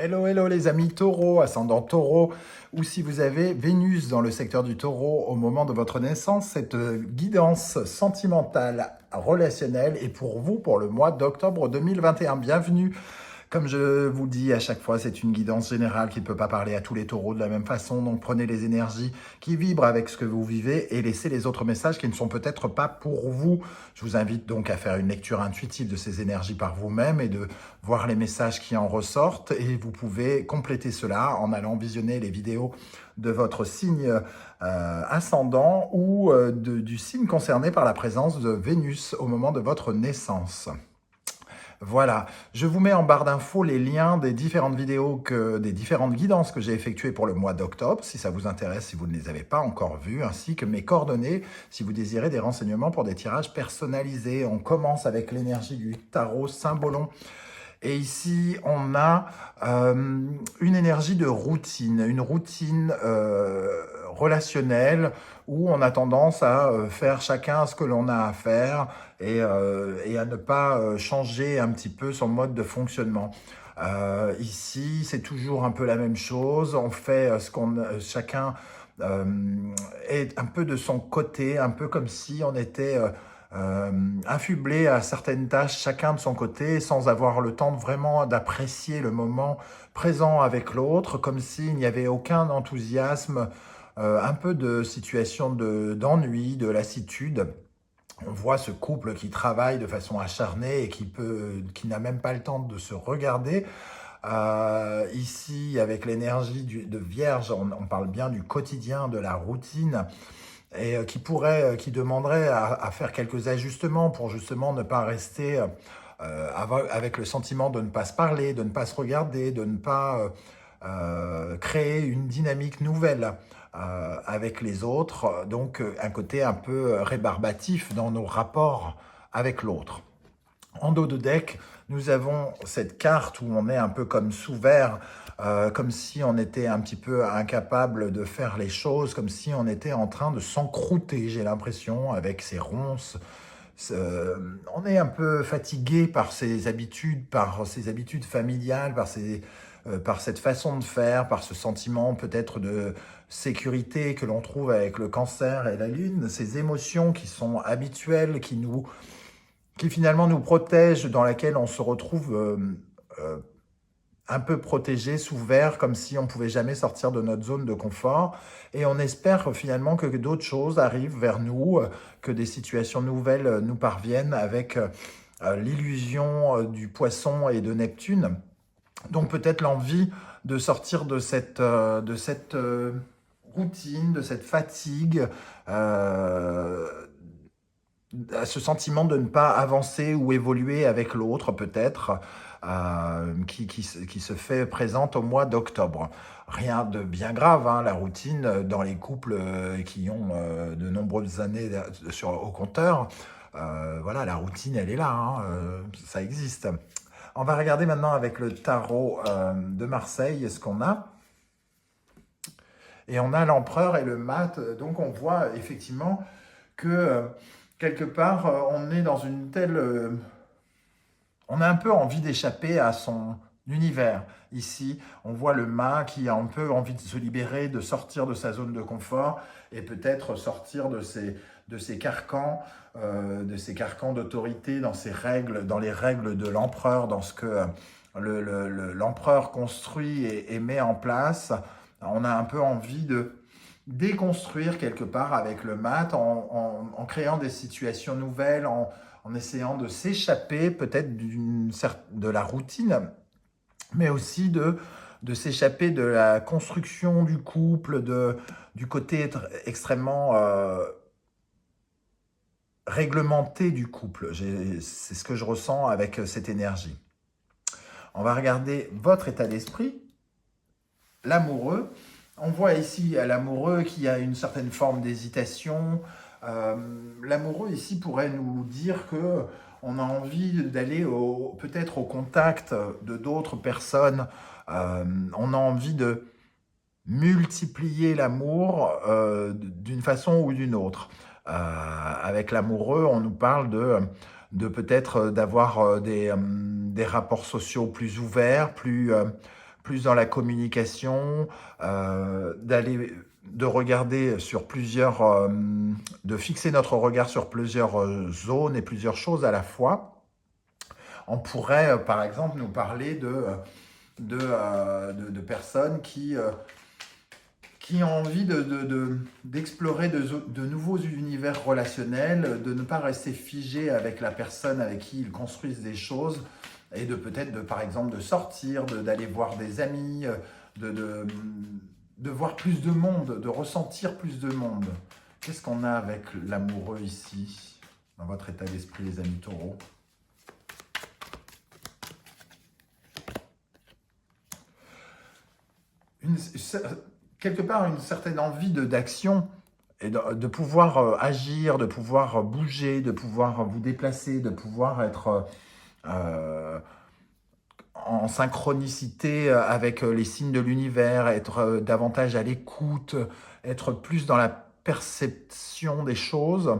Hello, hello les amis taureaux, ascendant taureau, ou si vous avez Vénus dans le secteur du taureau au moment de votre naissance, cette guidance sentimentale, relationnelle est pour vous pour le mois d'octobre 2021. Bienvenue. Comme je vous dis à chaque fois, c'est une guidance générale qui ne peut pas parler à tous les taureaux de la même façon. Donc prenez les énergies qui vibrent avec ce que vous vivez et laissez les autres messages qui ne sont peut-être pas pour vous. Je vous invite donc à faire une lecture intuitive de ces énergies par vous-même et de voir les messages qui en ressortent. Et vous pouvez compléter cela en allant visionner les vidéos de votre signe ascendant ou du signe concerné par la présence de Vénus au moment de votre naissance. Voilà, je vous mets en barre d'infos les liens des différentes vidéos, des différentes guidances que j'ai effectuées pour le mois d'octobre, si ça vous intéresse, si vous ne les avez pas encore vues, ainsi que mes coordonnées, si vous désirez des renseignements pour des tirages personnalisés. On commence avec l'énergie du tarot Saint-Bolon. Et ici, on a une énergie de routine, une routine relationnelle où on a tendance à faire chacun ce que l'on a à faire et à ne pas changer un petit peu son mode de fonctionnement. Ici, c'est toujours un peu la même chose. On fait ce qu'on chacun est un peu de son côté, un peu comme si on était affublé à certaines tâches, chacun de son côté, sans avoir le temps vraiment d'apprécier le moment présent avec l'autre, comme s'il n'y avait aucun enthousiasme, un peu de situation d'ennui, de lassitude. On voit ce couple qui travaille de façon acharnée et qui n'a même pas le temps de se regarder. Ici, avec l'énergie de Vierge, on parle bien du quotidien, de la routine, et qui demanderait à faire quelques ajustements pour justement ne pas rester avec le sentiment de ne pas se parler, de ne pas se regarder, de ne pas créer une dynamique nouvelle avec les autres. Donc un côté un peu rébarbatif dans nos rapports avec l'autre. En dos de deck, nous avons cette carte où on est un peu comme sous verre, comme si on était un petit peu incapable de faire les choses, comme si on était en train de s'encrouter, j'ai l'impression, avec ces ronces. On est un peu fatigué par ses habitudes familiales, par cette façon de faire, par ce sentiment peut-être de sécurité que l'on trouve avec le cancer et la lune, ces émotions qui sont habituelles, qui finalement nous protègent, dans laquelle on se retrouve un peu protégé, sous verre, comme si on ne pouvait jamais sortir de notre zone de confort. Et on espère finalement que d'autres choses arrivent vers nous, que des situations nouvelles nous parviennent avec l'illusion du poisson et de Neptune. Donc peut-être l'envie de sortir de cette routine, de cette fatigue, ce sentiment de ne pas avancer ou évoluer avec l'autre peut-être, qui se fait présente au mois d'octobre. Rien de bien grave, hein, la routine dans les couples qui ont de nombreuses années au compteur. Voilà, la routine, elle est là, hein, ça existe. On va regarder maintenant avec le tarot de Marseille ce qu'on a. Et on a l'empereur et le mat. Donc on voit effectivement que quelque part, on est dans une telle... on a un peu envie d'échapper à son univers. Ici, on voit le mât qui a un peu envie de se libérer, de sortir de sa zone de confort et peut-être sortir de ses carcans, d'autorité, dans les règles de l'empereur, dans ce que l'empereur construit et met en place. On a un peu envie de déconstruire quelque part avec le mat en créant des situations nouvelles, en essayant de s'échapper peut-être de la routine, mais aussi de s'échapper de la construction du couple, du côté extrêmement réglementé du couple. C'est ce que je ressens avec cette énergie. On va regarder votre état d'esprit, l'amoureux. On voit ici l'amoureux qui a une certaine forme d'hésitation. L'amoureux ici pourrait nous dire que on a envie d'aller peut-être au contact de d'autres personnes. On a envie de multiplier l'amour d'une façon ou d'une autre. Avec l'amoureux, on nous parle de peut-être d'avoir des rapports sociaux plus ouverts, plus dans la communication, de regarder sur plusieurs, de fixer notre regard sur plusieurs zones et plusieurs choses à la fois. On pourrait, par exemple, nous parler de personnes qui ont envie d'explorer de nouveaux univers relationnels, de ne pas rester figé avec la personne avec qui ils construisent des choses, et de peut-être, par exemple, de sortir, d'aller voir des amis, de, de, de voir plus de monde, de ressentir plus de monde. Qu'est-ce qu'on a avec l'amoureux ici, dans votre état d'esprit, les amis taureaux? Quelque part, une certaine envie d'action, et de pouvoir agir, de pouvoir bouger, de pouvoir vous déplacer, de pouvoir être en synchronicité avec les signes de l'univers, être davantage à l'écoute, être plus dans la perception des choses,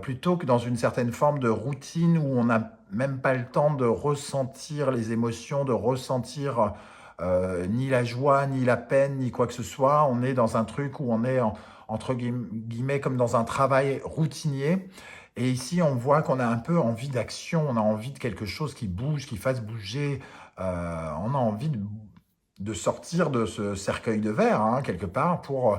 plutôt que dans une certaine forme de routine où on n'a même pas le temps de ressentir les émotions, de ressentir ni la joie, ni la peine, ni quoi que ce soit. On est dans un truc où on est, entre guillemets, comme dans un travail routinier. Et ici, on voit qu'on a un peu envie d'action, on a envie de quelque chose qui bouge, qui fasse bouger. On a envie de sortir de ce cercueil de verre, hein, quelque part, pour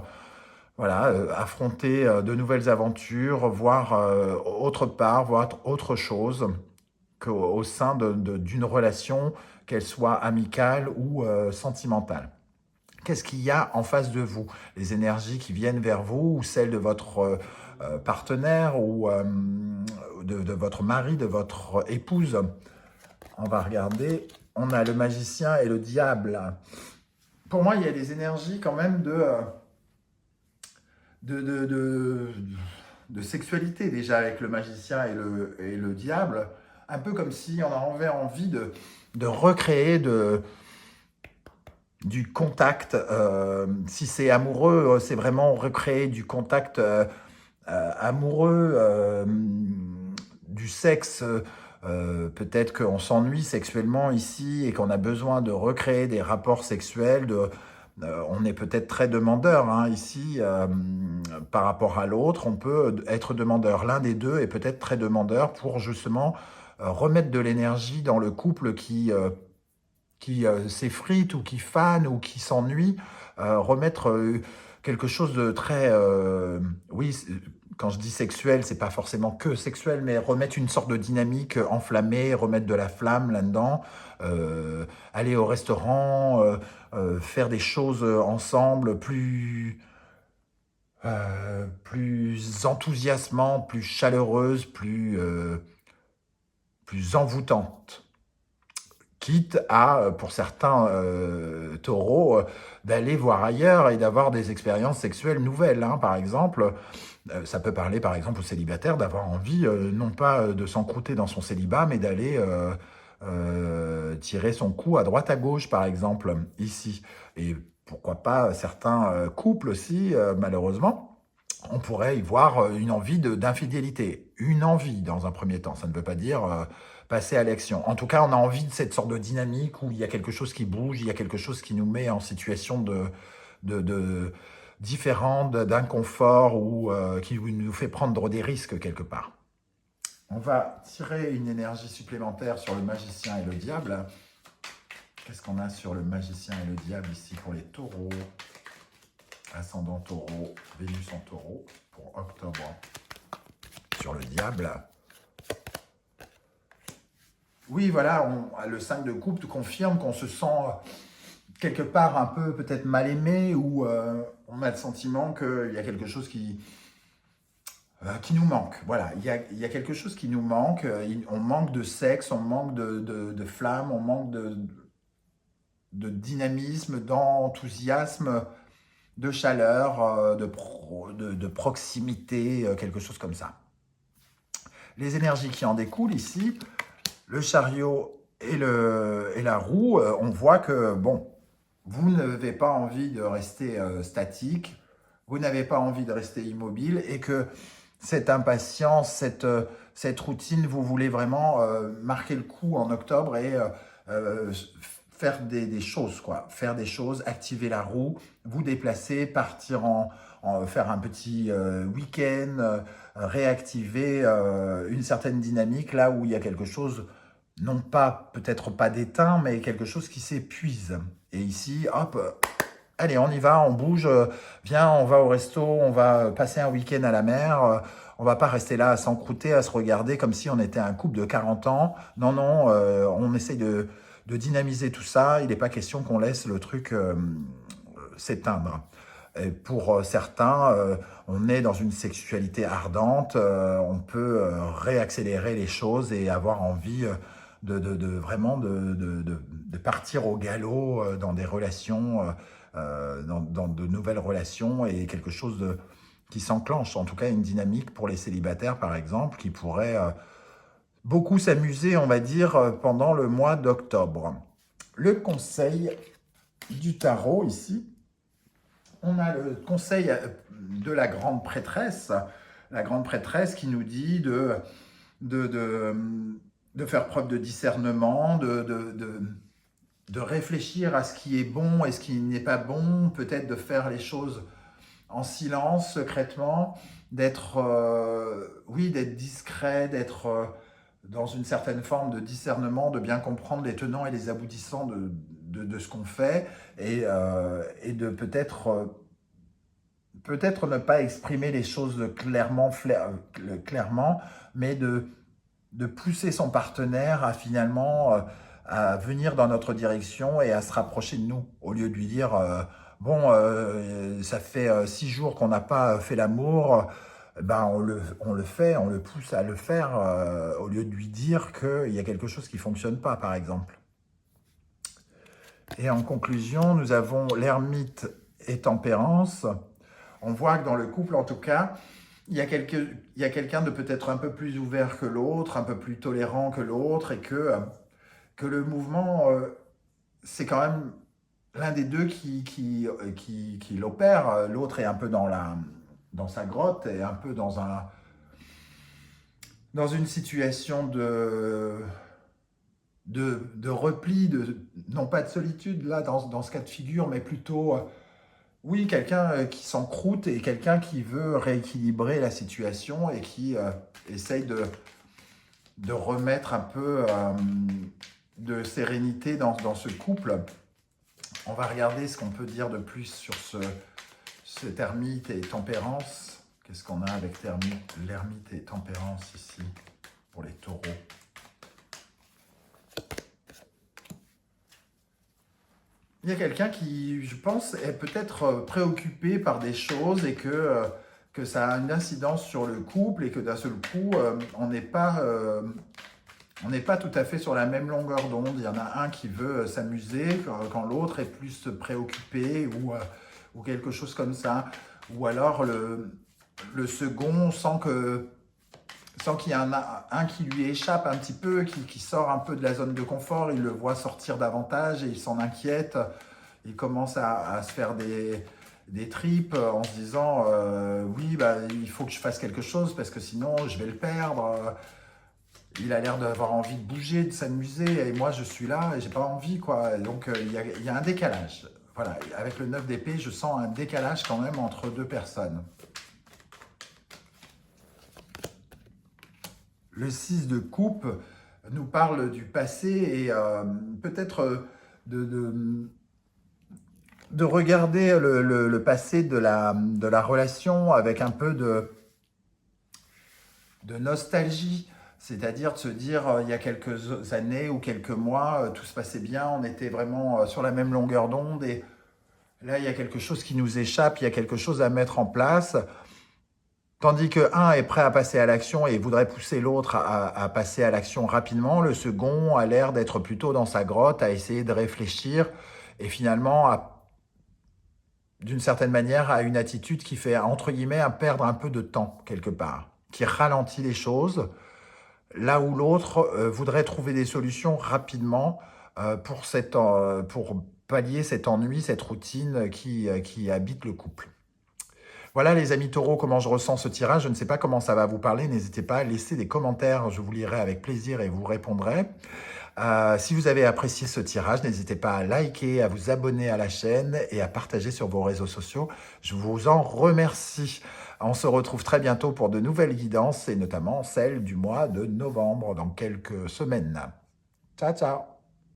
voilà, affronter de nouvelles aventures, voir autre part, voir autre chose qu'au sein d'une relation, qu'elle soit amicale ou sentimentale. Qu'est-ce qu'il y a en face de vous? Les énergies qui viennent vers vous, ou celles de votre partenaire, ou de votre mari, de votre épouse? On va regarder. On a le magicien et le diable. Pour moi, il y a des énergies quand même de, de, de, de sexualité déjà avec le magicien et le diable. Un peu comme si on avait envie de recréer du contact. Si c'est amoureux, c'est vraiment recréer du contact amoureux, du sexe. Peut-être qu'on s'ennuie sexuellement ici et qu'on a besoin de recréer des rapports sexuels. On est peut-être très demandeur hein, ici par rapport à l'autre. On peut être demandeur. L'un des deux est peut-être très demandeur pour justement remettre de l'énergie dans le couple qui s'effrite ou qui fane ou qui s'ennuie, remettre quelque chose de très... oui, quand je dis sexuel, c'est pas forcément que sexuel, mais remettre une sorte de dynamique enflammée, remettre de la flamme là-dedans, aller au restaurant, faire des choses ensemble plus enthousiasmantes, plus chaleureuses, plus envoûtantes. Quitte à, pour certains taureaux, d'aller voir ailleurs et d'avoir des expériences sexuelles nouvelles. Hein. Par exemple, ça peut parler par exemple aux célibataires d'avoir envie, non pas de s'encrouter dans son célibat, mais d'aller tirer son cou à droite à gauche, par exemple, ici. Et pourquoi pas certains couples aussi, malheureusement, on pourrait y voir une envie d'infidélité. Une envie, dans un premier temps. Ça ne veut pas dire passer à l'action. En tout cas, on a envie de cette sorte de dynamique où il y a quelque chose qui bouge, il y a quelque chose qui nous met en situation de différente, d'inconfort ou qui nous fait prendre des risques quelque part. On va tirer une énergie supplémentaire sur le magicien et le diable. Qu'est-ce qu'on a sur le magicien et le diable ici pour les taureaux? Ascendant taureau, Vénus en taureau pour octobre. Sur le diable. Oui, voilà, le 5 de coupe confirme qu'on se sent quelque part un peu peut-être mal aimé ou on a le sentiment qu'il y a quelque chose qui nous manque. Voilà, il y a quelque chose qui nous manque. On manque de sexe, on manque de flamme, on manque de dynamisme, d'enthousiasme, de chaleur, de proximité, quelque chose comme ça. Les énergies qui en découlent ici, le chariot et la roue, on voit que, bon, vous n'avez pas envie de rester statique, vous n'avez pas envie de rester immobile et que cette impatience, cette routine, vous voulez vraiment marquer le coup en octobre et faire des choses, quoi. Faire des choses, activer la roue, vous déplacer, partir faire un petit week-end, réactiver une certaine dynamique là où il y a quelque chose, non pas, peut-être pas d'éteint, mais quelque chose qui s'épuise. Et ici, hop, allez, on y va, on bouge, viens, on va au resto, on va passer un week-end à la mer, on va pas rester là à s'encrouter, à se regarder comme si on était un couple de 40 ans. Non, non, on essaye de dynamiser tout ça. Il n'est pas question qu'on laisse le truc s'éteindre. Et pour certains, on est dans une sexualité ardente, on peut réaccélérer les choses et avoir envie vraiment de partir au galop dans des relations, dans de nouvelles relations et quelque chose qui s'enclenche, en tout cas une dynamique pour les célibataires par exemple, qui pourrait beaucoup s'amuser, on va dire, pendant le mois d'octobre. Le conseil du tarot ici, on a le conseil de la grande prêtresse qui nous dit de faire preuve de discernement, de réfléchir à ce qui est bon et ce qui n'est pas bon, peut-être de faire les choses en silence, secrètement, d'être d'être discret, d'être dans une certaine forme de discernement, de bien comprendre les tenants et les aboutissants de ce qu'on fait et de peut-être ne pas exprimer les choses clairement, mais de pousser son partenaire à finalement à venir dans notre direction et à se rapprocher de nous, au lieu de lui dire bon, ça fait 6 jours qu'on n'a pas fait l'amour, ben on le fait, on le pousse à le faire, au lieu de lui dire qu'il y a quelque chose qui ne fonctionne pas, par exemple. Et en conclusion, nous avons l'ermite et tempérance. On voit que dans le couple, en tout cas, il y a quelqu'un de peut-être un peu plus ouvert que l'autre, un peu plus tolérant que l'autre, et que le mouvement, c'est quand même l'un des deux qui l'opère. L'autre est un peu dans sa grotte, et un peu dans une situation de repli, non pas de solitude, là, dans ce cas de figure, mais plutôt... oui, quelqu'un qui s'encroute et quelqu'un qui veut rééquilibrer la situation et qui essaye de remettre un peu de sérénité dans ce couple. On va regarder ce qu'on peut dire de plus sur cet ermite et tempérance. Qu'est-ce qu'on a avec l'ermite et tempérance ici pour les taureaux? Il y a quelqu'un qui, je pense, est peut-être préoccupé par des choses et que ça a une incidence sur le couple et que d'un seul coup, on n'est pas tout à fait sur la même longueur d'onde. Il y en a un qui veut s'amuser quand l'autre est plus préoccupé ou quelque chose comme ça. Ou alors le second sent qu'il y a un qui lui échappe un petit peu, qui sort un peu de la zone de confort, il le voit sortir davantage et il s'en inquiète. Il commence à se faire des tripes en se disant oui, bah, il faut que je fasse quelque chose parce que sinon je vais le perdre. Il a l'air d'avoir envie de bouger, de s'amuser et moi je suis là et j'ai pas envie, quoi. Donc il y a un décalage. Voilà, avec le 9 d'épée, je sens un décalage quand même entre deux personnes. Le 6 de coupe nous parle du passé et peut-être de regarder le passé de la relation avec un peu de nostalgie, c'est-à-dire de se dire il y a quelques années ou quelques mois, tout se passait bien, on était vraiment sur la même longueur d'onde et là il y a quelque chose qui nous échappe, il y a quelque chose à mettre en place. Tandis que un est prêt à passer à l'action et voudrait pousser l'autre à passer à l'action rapidement, le second a l'air d'être plutôt dans sa grotte, à essayer de réfléchir et finalement, d'une certaine manière, à une attitude qui fait, entre guillemets, à perdre un peu de temps quelque part, qui ralentit les choses, là où l'autre voudrait trouver des solutions rapidement pour pallier cet ennui, cette routine qui habite le couple. Voilà les amis taureaux, comment je ressens ce tirage. Je ne sais pas comment ça va vous parler. N'hésitez pas à laisser des commentaires. Je vous lirai avec plaisir et vous répondrai. Si vous avez apprécié ce tirage, n'hésitez pas à liker, à vous abonner à la chaîne et à partager sur vos réseaux sociaux. Je vous en remercie. On se retrouve très bientôt pour de nouvelles guidances et notamment celle du mois de novembre dans quelques semaines. Ciao, ciao!